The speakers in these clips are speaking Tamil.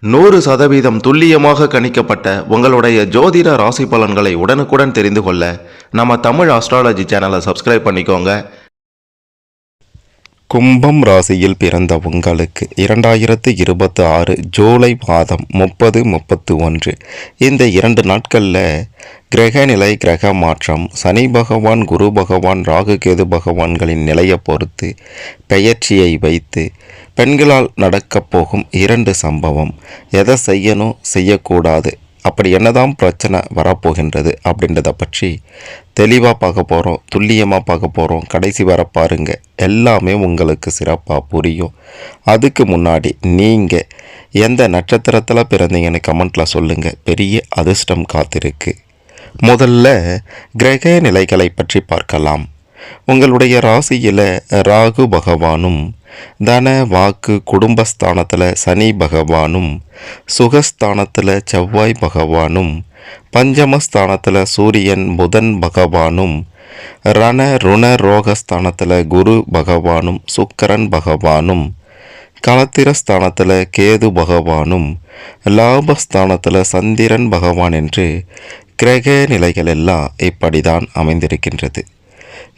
100% துல்லியமாக கணிக்கப்பட்ட உங்களுடைய ஜோதிட ராசி பலன்களை உடனுக்குடன் தெரிந்து கொள்ள நம்ம தமிழ் ஆஸ்ட்ராலஜி சேனலை சப்ஸ்கிரைப் பண்ணிக்கோங்க. கும்பம் ராசியில் பிறந்த உங்களுக்கு 2026 ஜூலை மாதம் 30, 31 இந்த 2 நாட்களில் கிரகநிலை கிரக மாற்றம், சனி பகவான், குரு பகவான், ராகு கேது பகவான்களின் நிலையை பொறுத்து பெயர்ச்சியை வைத்து பெண்களால் நடக்கப் போகும் 2 சம்பவம், எதை செய்யணும் செய்யக்கூடாது, அப்படி என்னதான் பிரச்சனை வரப்போகின்றது அப்படின்றத பற்றி தெளிவாக பார்க்க போகிறோம், துல்லியமாக பார்க்க போகிறோம். கடைசி வர பாருங்க, எல்லாமே உங்களுக்கு சிறப்பாக புரியும். அதுக்கு முன்னாடி நீங்கள் எந்த நட்சத்திரத்தில் பிறந்தீங்கன்னு கமெண்ட்டில் சொல்லுங்கள். பெரிய அதிர்ஷ்டம் காத்திருக்கு. முதல்ல கிரக நிலைகளை பற்றி பார்க்கலாம். உங்களுடைய ராசியில் ராகு பகவானும், தன வாக்கு குடும்பஸ்தானத்தில் சனி பகவானும், சுகஸ்தானத்தில் செவ்வாய் பகவானும், பஞ்சமஸ்தானத்தில் சூரியன் புதன் பகவானும், ரண ருண ரோகஸ்தானத்தில் குரு பகவானும் சுக்கரன் பகவானும், களத்திரஸ்தானத்தில் கேது பகவானும், லாபஸ்தானத்தில் சந்திரன் பகவான் என்று கிரக நிலைகள் எல்லாம் இப்படிதான் அமைந்திருக்கின்றது.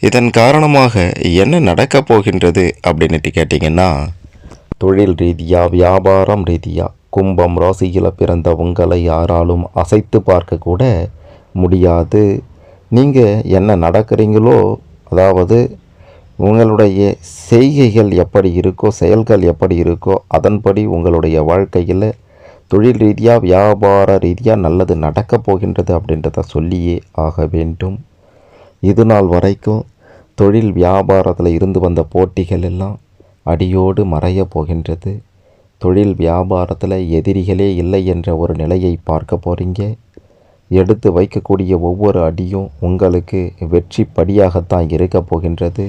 இதன் காரணமாக என்ன நடக்கப் போகின்றது அப்படின்ட்டு கேட்டிங்கன்னா, தொழில் ரீதியாக, வியாபாரம் ரீதியாக கும்பம் ராசியில் பிறந்த உங்களை யாராலும் அசைத்து பார்க்க கூட முடியாது. நீங்கள் என்ன நடக்கிறீங்களோ, அதாவது உங்களுடைய செய்கைகள் எப்படி இருக்கோ, செயல்கள் எப்படி இருக்கோ, அதன்படி உங்களுடைய வாழ்க்கையில் தொழில் ரீதியாக, வியாபார ரீதியாக நல்லது நடக்கப் போகின்றது அப்படின்றத சொல்லியே ஆக வேண்டும். இது நாள் வரைக்கும் தொழில் வியாபாரத்தில் இருந்து வந்த போட்டிகள் எல்லாம் அடியோடு மறைய போகின்றது. தொழில் வியாபாரத்தில் எதிரிகளே இல்லை என்ற ஒரு நிலையை பார்க்க போகிறீங்க. எடுத்து வைக்கக்கூடிய ஒவ்வொரு அடியும் உங்களுக்கு வெற்றி படியாகத்தான் இருக்க போகின்றது.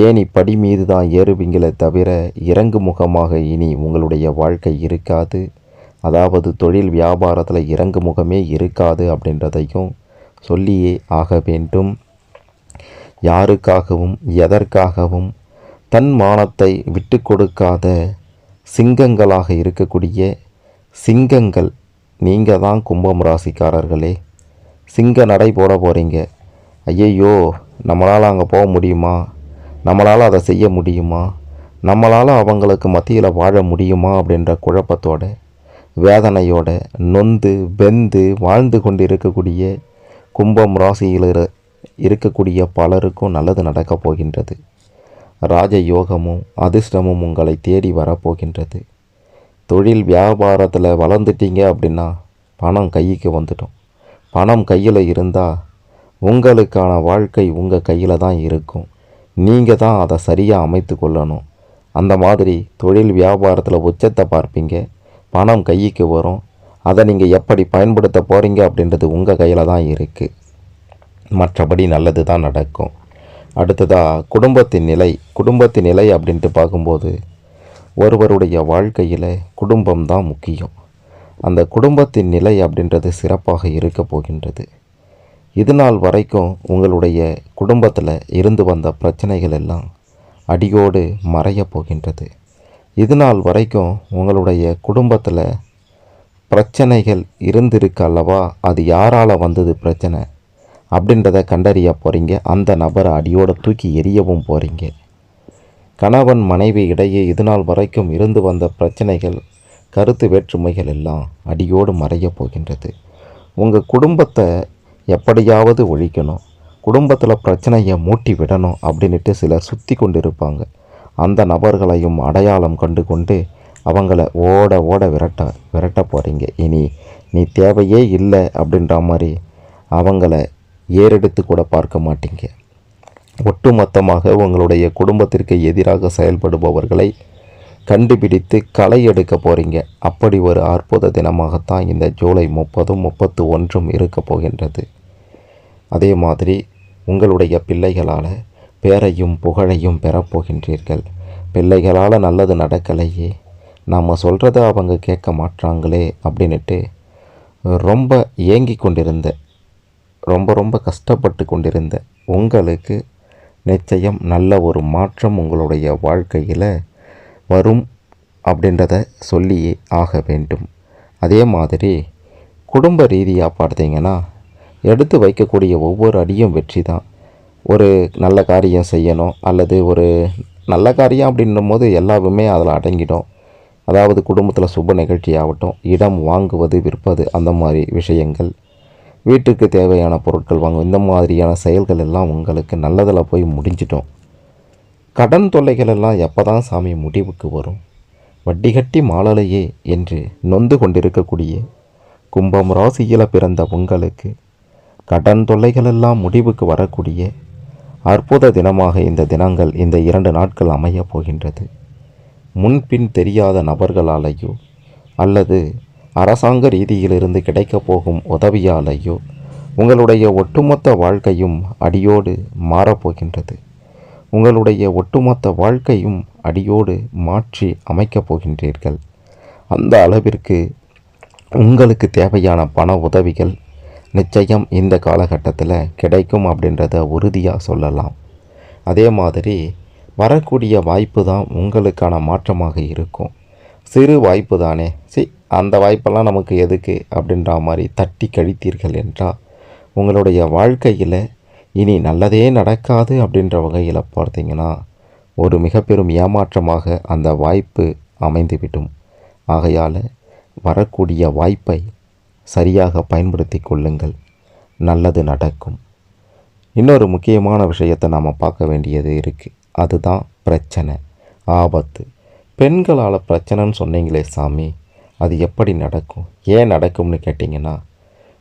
ஏனி படி மீது தான் ஏறுவீங்களே தவிர இறங்கு முகமாக இனி உங்களுடைய வாழ்க்கை இருக்காது. அதாவது தொழில் வியாபாரத்தில் இறங்கு முகமே இருக்காது அப்படின்றதையும் சொல்லியே ஆக வேண்டும். யாருக்காகவும் எதற்காகவும் தன் மானத்தை விட்டு கொடுக்காத சிங்கங்களாக இருக்கக்கூடிய சிங்கங்கள் நீங்கள் தான் கும்பம் ராசிக்காரர்களே. சிங்க நடை போட போகிறீங்க. ஐயையோ, நம்மளால் அங்கே போக முடியுமா, நம்மளால் அதை செய்ய முடியுமா, நம்மளால் அவங்களுக்கு மத்தியில் வாழ முடியுமா அப்படின்ற குழப்பத்தோட, வேதனையோட, நொந்து வெந்து வாழ்ந்து கொண்டு இருக்கக்கூடிய கும்பம் ராசியில் இருக்கக்கூடிய பலருக்கும் நல்லது நடக்கப் போகின்றது. ராஜயோகமும் அதிர்ஷ்டமும் உங்களை தேடி வரப்போகின்றது. தொழில் வியாபாரத்தில் வளர்ந்துட்டீங்க அப்படின்னா பணம் கைக்கு வந்துடும். பணம் கையில் இருந்தால் உங்களுக்கான வாழ்க்கை உங்கள் கையில் தான் இருக்கும். நீங்கள் தான் அதை சரியாக அமைத்து கொள்ளணும். அந்த மாதிரி தொழில் வியாபாரத்தில் உச்சத்தை பார்ப்பீங்க. பணம் கைக்கு வரும். அதை நீங்கள் எப்படி பயன்படுத்த போகிறீங்க அப்படின்றது உங்கள் கையில் தான் இருக்குது. மற்றபடி நல்லது தான் நடக்கும். அடுத்ததாக குடும்பத்தின் நிலை அப்படின்ட்டு பார்க்கும்போது, ஒருவருடைய வாழ்க்கையில் குடும்பம் தான் முக்கியம். அந்த குடும்பத்தின் நிலை அப்படின்றது சிறப்பாக இருக்க போகின்றது. இது நாள் வரைக்கும் உங்களுடைய குடும்பத்தில் இருந்து வந்த பிரச்சனைகள் எல்லாம் அடியோடு மறைய போகின்றது. இது நாள் வரைக்கும் உங்களுடைய குடும்பத்தில் பிரச்சனைகள் இருந்திருக்கு அல்லவா, அது யாரால் வந்தது பிரச்சனை அப்படின்றத கண்டறிய போகிறீங்க. அந்த நபரை அடியோடு தூக்கி எறியவும் போகிறீங்க. கணவன் மனைவி இடையே இது நாள் வரைக்கும் இருந்து வந்த பிரச்சனைகள், கருத்து வேற்றுமைகள் எல்லாம் அடியோடு மறைய போகின்றது. உங்கள் குடும்பத்தை எப்படியாவது ஒழிக்கணும், குடும்பத்தில் பிரச்சனையை மூட்டி விடணும் அப்படின்ட்டு சிலர் சுற்றி கொண்டு இருப்பாங்க. அந்த நபர்களையும் அடையாளம் கண்டு கொண்டு அவங்கள ஓட விரட்ட போகிறீங்க. இனி நீ தேவையே இல்லை அப்படின்ற மாதிரி அவங்கள ஏறெடுத்து கூட பார்க்க மாட்டீங்க. ஒட்டுமொத்தமாக உங்களுடைய குடும்பத்திற்கு எதிராக செயல்படுபவர்களை கண்டுபிடித்து களை எடுக்க போகிறீங்க. அப்படி ஒரு அற்புத தினமாகத்தான் இந்த ஜூலை 30, 31 இருக்க போகின்றது. அதே மாதிரி உங்களுடைய பிள்ளைகளால் பேரையும் புகழையும் பெறப்போகின்றீர்கள். பிள்ளைகளால் நல்லது நடக்கலையே, நாம் சொல்கிறத அவங்க கேட்க மாட்டாங்களே அப்படின்ட்டு ரொம்ப ஏங்கி கொண்டிருந்த, ரொம்ப கஷ்டப்பட்டு கொண்டிருந்த உங்களுக்கு நிச்சயம் நல்ல ஒரு மாற்றம் உங்களுடைய வாழ்க்கையில் வரும். அப்படின்றத சொல்லியே ஆக வேண்டும். அதே மாதிரி குடும்ப ரீதியாக பார்த்தீங்கன்னா எடுத்து வைக்கக்கூடிய ஒவ்வொரு அடியும் வெற்றி தான். ஒரு நல்ல காரியம் செய்யணும் அல்லது ஒரு நல்ல காரியம் அப்படின்னும் போது எல்லாமே அதில் அடங்கிடும். அதாவது குடும்பத்தில் சுப நிகழ்ச்சி ஆகட்டும், இடம் வாங்குவது விற்பது அந்த மாதிரி விஷயங்கள், வீட்டுக்கு தேவையான பொருட்கள் வாங்கும் இந்த மாதிரியான செயல்கள் எல்லாம் உங்களுக்கு நல்லதில் போய் முடிஞ்சிட்டோம். கடன் தொல்லைகள் எல்லாம் எப்போ தான் சாமி முடிவுக்கு வரும்? வட்டி கட்டி மாளலையே என்று நொந்து கொண்டிருக்கக்கூடிய கும்பம் ராசியில் பிறந்த உங்களுக்கு கடன் தொல்லைகளெல்லாம் முடிவுக்கு வரக்கூடிய அற்புத தினமாக இந்த தினங்கள், இந்த 2 நாட்கள் அமையப் போகின்றது. முன்பின் தெரியாத நபர்களாலேயோ அல்லது அரசாங்க ரீதியிலிருந்து கிடைக்கப் போகும் உதவியாலேயோ உங்களுடைய ஒட்டுமொத்த வாழ்க்கையும் அடியோடு மாறப்போகின்றது. உங்களுடைய ஒட்டுமொத்த வாழ்க்கையும் அடியோடு மாற்றி அமைக்கப் போகின்றீர்கள். அந்த அளவிற்கு உங்களுக்கு தேவையான பண உதவிகள் நிச்சயம் இந்த காலகட்டத்தில் கிடைக்கும் அப்படின்றத உறுதியாக சொல்லலாம். அதே மாதிரி வரக்கூடிய வாய்ப்பு தான் உங்களுக்கான மாற்றமாக இருக்கும். சிறு வாய்ப்பு தானே, அந்த வாய்ப்பெல்லாம் நமக்கு எதுக்கு அப்படின்ற மாதிரி தட்டி கழித்தீர்கள் என்றால் உங்களுடைய வாழ்க்கையில் இனி நல்லதே நடக்காது அப்படின்ற வகையில் பார்த்தீங்கன்னா ஒரு மிக பெரும் ஏமாற்றமாக அந்த வாய்ப்பு அமைந்துவிடும். ஆகையால் வரக்கூடிய வாய்ப்பை சரியாக பயன்படுத்தி கொள்ளுங்கள், நல்லது நடக்கும். இன்னொரு முக்கியமான விஷயத்தை நாம் பார்க்க வேண்டியது இருக்குது. அதுதான் பிரச்சனை, ஆபத்து. பெண்களால் பிரச்சனைன்னு சொன்னீங்களே சாமி, அது எப்படி நடக்கும், ஏன் நடக்கும்னு கேட்டிங்கன்னா,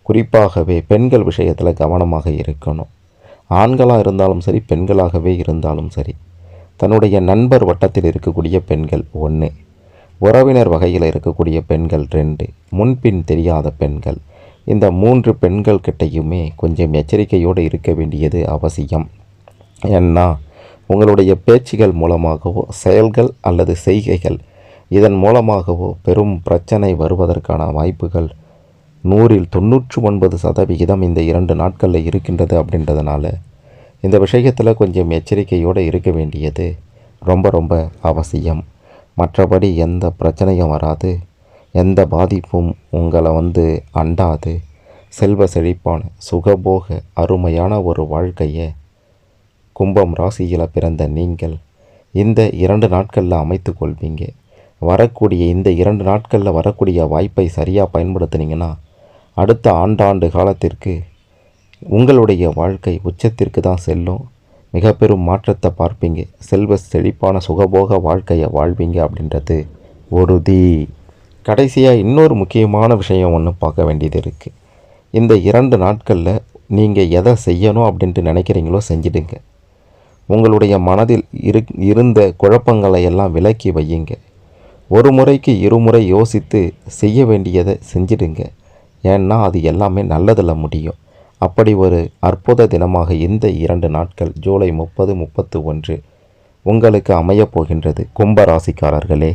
குறிப்பாகவே பெண்கள் விஷயத்தில் கவனமாக இருக்கணும். ஆண்களாக இருந்தாலும் சரி, பெண்களாகவே இருந்தாலும் சரி, தன்னுடைய நண்பர் வட்டத்தில் இருக்கக்கூடிய பெண்கள் 1, உறவினர் வகையில் இருக்கக்கூடிய பெண்கள் 2, முன்பின் தெரியாத பெண்கள், இந்த 3 பெண்கள் கிட்டையுமே கொஞ்சம் எச்சரிக்கையோடு இருக்க வேண்டியது அவசியம். ஏன்னா உங்களுடைய பேச்சுகள் மூலமாகவோ செயல்கள் அல்லது செய்கைகள் இதன் மூலமாகவோ பெரும் பிரச்சனை வருவதற்கான வாய்ப்புகள் 100ல் 99% இந்த 2 நாட்களில் இருக்கின்றது. அப்படின்றதுனால இந்த விஷயத்தில் கொஞ்சம் எச்சரிக்கையோடு இருக்க வேண்டியது ரொம்ப ரொம்ப அவசியம். மற்றபடி எந்த பிரச்சனையும் வராது, எந்த பாதிப்பும் உங்களை அண்டாது. செல்வ செழிப்பான சுகபோக அருமையான ஒரு வாழ்க்கையை கும்பம் ராசியில் பிறந்த நீங்கள் இந்த 2 நாட்களில் அமைத்து கொள்வீங்க. வரக்கூடிய இந்த 2 நாட்களில் வரக்கூடிய வாய்ப்பை சரியாக பயன்படுத்தினீங்கன்னா அடுத்த ஆண்டாண்டு காலத்திற்கு உங்களுடைய வாழ்க்கை உச்சத்திற்கு தான் செல்லும். மிக பெரும் மாற்றத்தை பார்ப்பீங்க. செல்வ செழிப்பான சுகபோக வாழ்க்கையை வாழ்வீங்க அப்படின்றது உறுதி. கடைசியாக இன்னொரு முக்கியமான விஷயம் ஒன்று பார்க்க வேண்டியது இருக்குது. இந்த 2 நாட்களில் நீங்கள் எதை செய்யணும் அப்படின்ட்டு நினைக்கிறீங்களோ செஞ்சிடுங்க. உங்களுடைய மனதில் இருந்த குழப்பங்களை எல்லாம் விலக்கி வையுங்க. ஒரு முறைக்கு 2 முறை யோசித்து செய்ய வேண்டியதை செஞ்சிடுங்க. ஏன்னா அது எல்லாமே நல்லதில் முடியும். அப்படி ஒரு அற்புத தினமாக இந்த 2 நாட்கள் ஜூலை 30, 31 உங்களுக்கு அமையப் போகின்றது கும்பராசிக்காரர்களே.